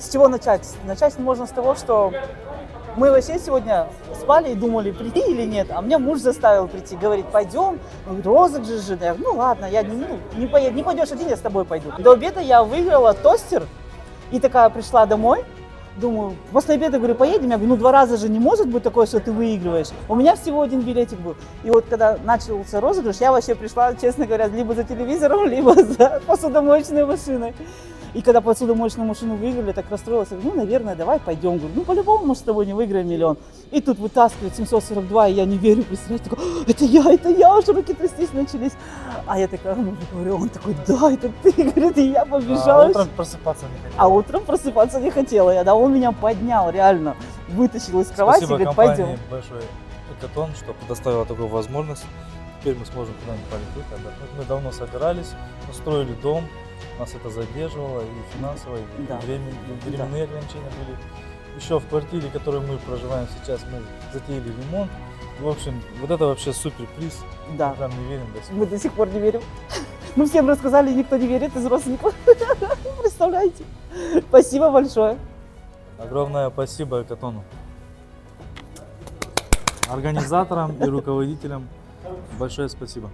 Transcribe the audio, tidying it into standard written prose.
С чего начать? Начать можно с того, что мы вообще сегодня спали и думали, прийти или нет. А меня муж заставил прийти, говорит, пойдем. Розыгрыш же. Я говорю, ну ладно, я не пойдешь один, я с тобой пойду. До обеда я выиграла тостер и такая пришла домой. Думаю, после обеда, говорю, поедем. Я говорю, ну 2 раза же не может быть такое, что ты выигрываешь. У меня всего 1 билетик был. И вот когда начался розыгрыш, я вообще пришла, честно говоря, либо за телевизором, либо за посудомоечной машиной. И когда посудомоечную машину выиграли, я так расстроилась. Я говорю, ну, наверное, давай пойдем. Говорю, ну, по-любому мы с тобой не выиграем миллион. И тут вытаскивает 742, и я не верю, представляете, такой, это я, уже руки трястись начались. А я такая, ну, говорю, он такой, да, это ты, говорит, и я побежала. А утром просыпаться не хотел. А утром просыпаться не хотела я, да, он меня поднял, реально, вытащил из кровати, Спасибо говорит, компании пойдем. большой Экатон, что предоставила такую возможность. Теперь мы сможем куда-нибудь полететь, отдохнуть. Мы давно собирались, устроили дом, нас это задерживало и финансово, и Да. временные ограничения были. Еще в квартире, в которой мы проживаем сейчас, мы затеяли ремонт. В общем, вот это вообще супер приз. Да, Мы прям не верим до сих пор. мы до сих пор не верим. Ну, всем рассказали, никто не верит из родственников. Представляете? Спасибо большое. Огромное спасибо Экатону. Организаторам и руководителям большое спасибо.